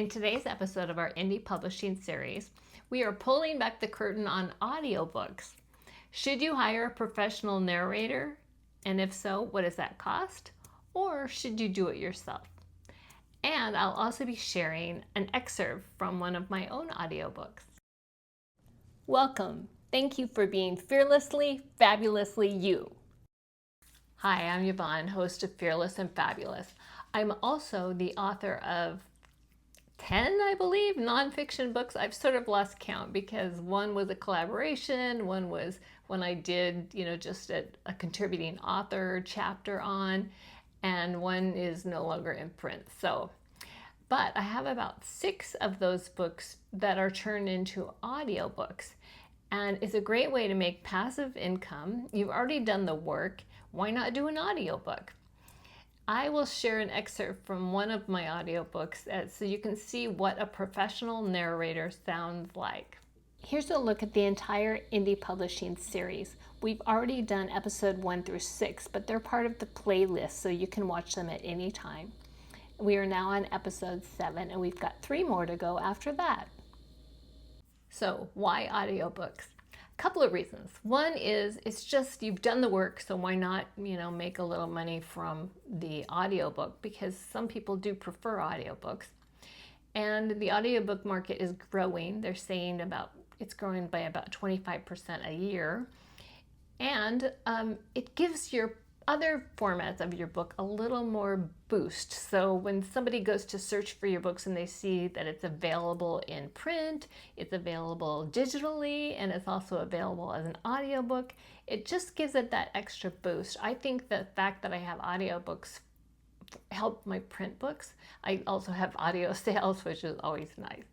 In today's episode of our indie publishing series, we are pulling back the curtain on audiobooks. Should you hire a professional narrator? And if so, what does that cost? Or should you do it yourself? And I'll also be sharing an excerpt from one of my own audiobooks. Welcome. Thank you for being fearlessly, fabulously you. Hi, I'm Yvonne, host of Fearless and Fabulous. I'm also the author of 10, I believe, nonfiction books. I've sort of lost count because one was a collaboration, one was when I did, just a contributing author chapter on, and one is no longer in print. But I have about 6 of those books that are turned into audiobooks. And it's a great way to make passive income. You've already done the work. Why not do an audiobook? I will share an excerpt from one of my audiobooks so you can see what a professional narrator sounds like. Here's a look at the entire indie publishing series. We've already done episode 1 through 6, but they're part of the playlist, so you can watch them at any time. We are now on episode 7, and we've got 3 more to go after that. So why audiobooks? A couple of reasons. One is it's just you've done the work, so why not, make a little money from the audiobook, because some people do prefer audiobooks. And the audiobook market is growing. They're saying it's growing by about 25% a year. And it gives your other formats of your book a little more boost. So when somebody goes to search for your books and they see that it's available in print, it's available digitally, and it's also available as an audiobook, it just gives it that extra boost. I think the fact that I have audiobooks help my print books. I also have audio sales, which is always nice.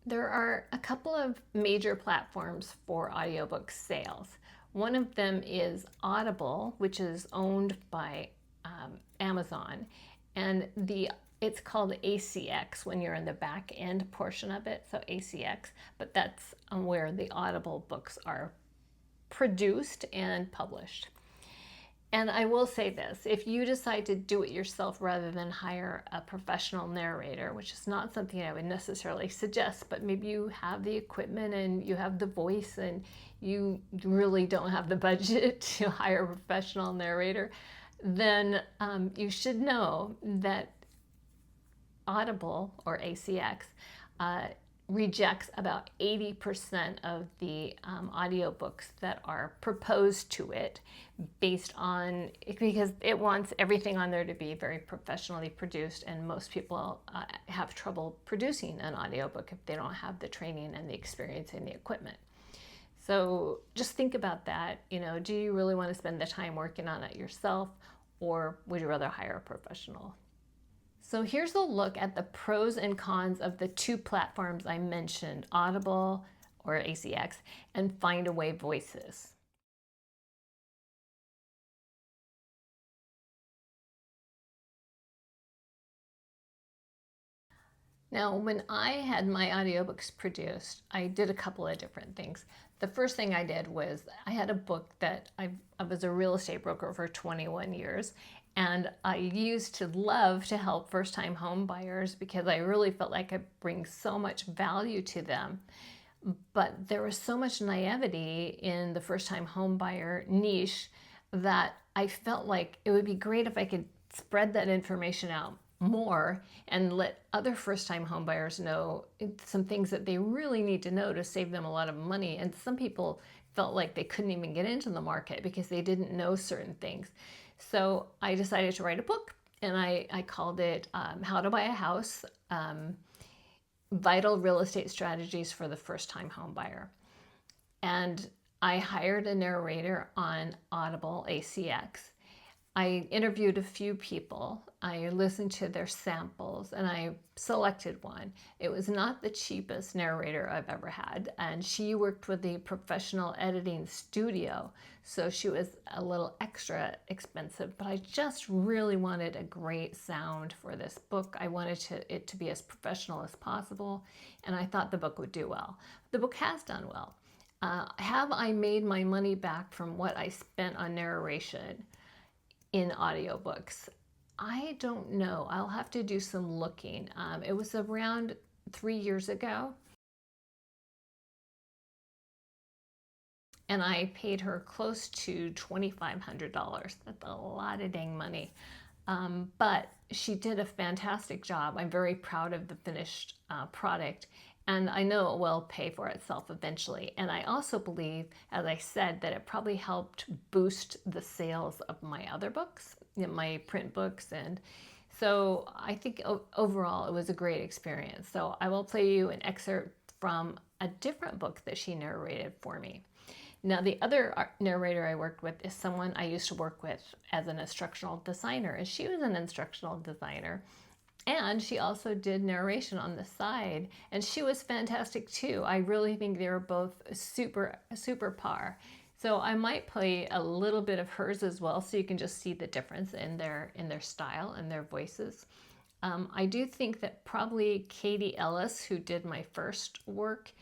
There are a couple of major platforms for audiobook sales. One of them is Audible, which is owned by Amazon, and it's called ACX when you're in the back end portion of it, so ACX, but that's where the Audible books are produced and published. And I will say this, if you decide to do it yourself rather than hire a professional narrator, which is not something I would necessarily suggest, but maybe you have the equipment and you have the voice and you really don't have the budget to hire a professional narrator, then you should know that Audible, or ACX, rejects about 80% of the audiobooks that are proposed to it because it wants everything on there to be very professionally produced, and most people have trouble producing an audiobook if they don't have the training and the experience and the equipment. So just think about that. Do you really want to spend the time working on it yourself, or would you rather hire a professional? So here's a look at the pros and cons of the 2 platforms I mentioned, Audible, or ACX, and Findaway Voices. Now, when I had my audiobooks produced, I did a couple of different things. The first thing I did was I had a book that I was a real estate broker for 21 years, and I used to love to help first-time home buyers because I really felt like I bring so much value to them. But there was so much naivety in the first-time home buyer niche that I felt like it would be great if I could spread that information out more and let other first-time home buyers know some things that they really need to know to save them a lot of money. And some people felt like they couldn't even get into the market because they didn't know certain things. So I decided to write a book, and I called it How to Buy a House, Vital Real Estate Strategies for the First-Time Home Buyer. And I hired a narrator on Audible, ACX. I interviewed a few people, I listened to their samples, and I selected one. It was not the cheapest narrator I've ever had, and she worked with a professional editing studio, so she was a little extra expensive, but I just really wanted a great sound for this book. I wanted it to be as professional as possible, and I thought the book would do well. The book has done well. Have I made my money back from what I spent on narration? in audiobooks? I don't know. I'll have to do some looking. It was around 3 years ago. And I paid her close to $2,500. That's a lot of dang money. But she did a fantastic job. I'm very proud of the finished product, and I know it will pay for itself eventually. And I also believe, as I said, that it probably helped boost the sales of my other books, my print books. And so I think overall it was a great experience. So I will play you an excerpt from a different book that she narrated for me. Now, the other narrator I worked with is someone I used to work with as an instructional designer, and she was an instructional designer, and she also did narration on the side, and she was fantastic too. I really think they were both super par. So I might play a little bit of hers as well, so you can just see the difference in their style and their voices. I do think that probably Katie Ellis, who did my first work,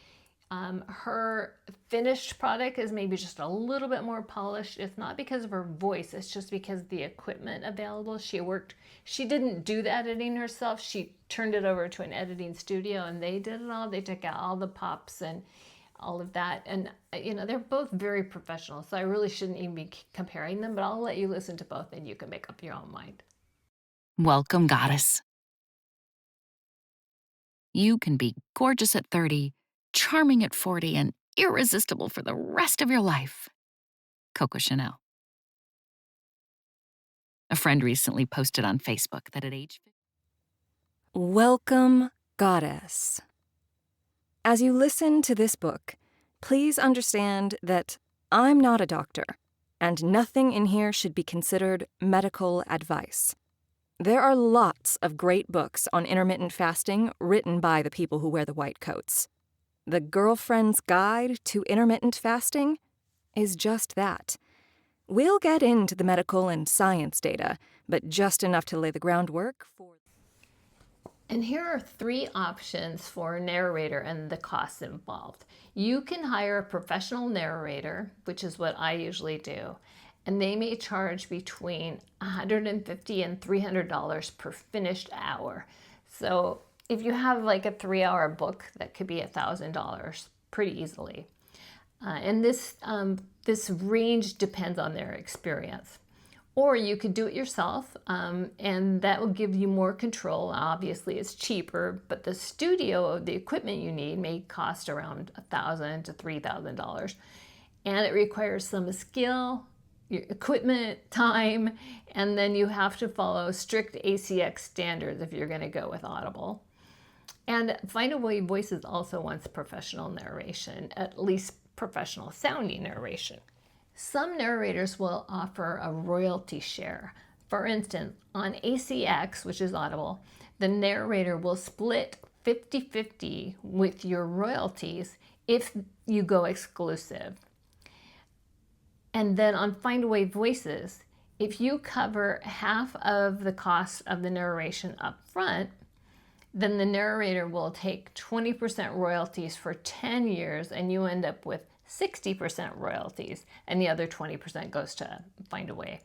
her finished product is maybe just a little bit more polished. It's not because of her voice, it's just because the equipment available. She didn't do the editing herself. She turned it over to an editing studio and they did it all. They took out all the pops and all of that. And they're both very professional, so I really shouldn't even be comparing them, but I'll let you listen to both and you can make up your own mind. Welcome, Goddess. You can be gorgeous at 30, charming at 40, and irresistible for the rest of your life. Coco Chanel. A friend recently posted on Facebook that at age 50. Welcome, Goddess. As you listen to this book, please understand that I'm not a doctor, and nothing in here should be considered medical advice. There are lots of great books on intermittent fasting written by the people who wear the white coats. The Girlfriend's Guide to Intermittent Fasting is just that. We'll get into the medical and science data, but just enough to lay the groundwork for... And here are 3 options for a narrator and the costs involved. You can hire a professional narrator, which is what I usually do, and they may charge between $150 and $300 per finished hour. So if you have like a 3-hour book, that could be $1,000 pretty easily. And this range depends on their experience. Or you could do it yourself, and that will give you more control. Obviously, it's cheaper, but the studio, the equipment you need may cost around $1,000 to $3,000. And it requires some skill, your equipment, time, and then you have to follow strict ACX standards if you're going to go with Audible. And Findaway Voices also wants professional narration, at least professional sounding narration. Some narrators will offer a royalty share. For instance, on ACX, which is Audible, the narrator will split 50-50 with your royalties if you go exclusive. And then on Findaway Voices, if you cover half of the cost of the narration up front, then the narrator will take 20% royalties for 10 years and you end up with 60% royalties, and the other 20% goes to Findaway.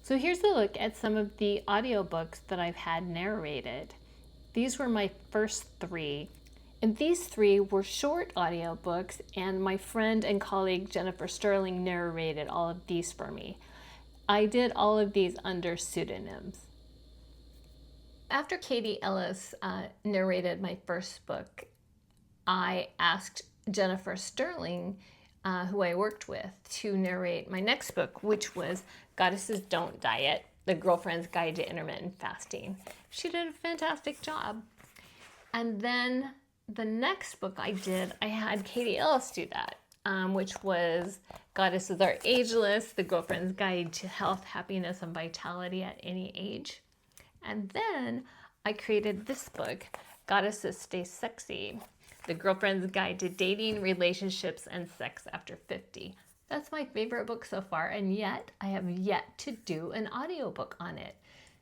So here's a look at some of the audiobooks that I've had narrated. These were my first 3. And these 3 were short audiobooks, and my friend and colleague Jennifer Sterling narrated all of these for me. I did all of these under pseudonyms. After Katie Ellis narrated my first book, I asked Jennifer Sterling, who I worked with, to narrate my next book, which was Goddesses Don't Diet, The Girlfriend's Guide to Intermittent Fasting. She did a fantastic job. And then the next book I did, I had Katie Ellis do that, which was Goddesses Are Ageless, The Girlfriend's Guide to Health, Happiness, and Vitality at Any Age. And then I created this book, Goddesses Stay Sexy, The Girlfriend's Guide to Dating, Relationships, and Sex After 50. That's my favorite book so far, and yet I have yet to do an audiobook on it.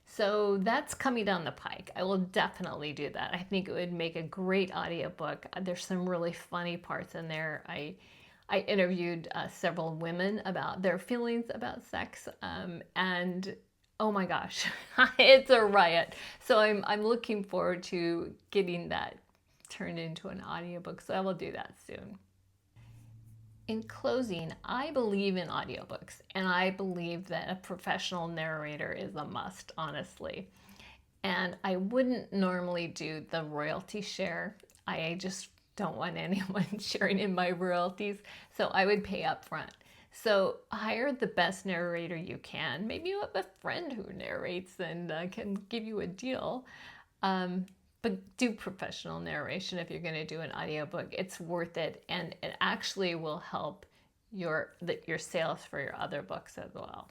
So that's coming down the pike. I will definitely do that. I think it would make a great audiobook. There's some really funny parts in there. I interviewed several women about their feelings about sex, and oh my gosh, it's a riot. So I'm looking forward to getting that turned into an audiobook, so I will do that soon. In closing, I believe in audiobooks, and I believe that a professional narrator is a must, honestly. And I wouldn't normally do the royalty share. I just don't want anyone sharing in my royalties, so I would pay up front. So hire the best narrator you can. Maybe you have a friend who narrates and can give you a deal. But do professional narration if you're going to do an audiobook. It's worth it, and it actually will help your sales for your other books as well.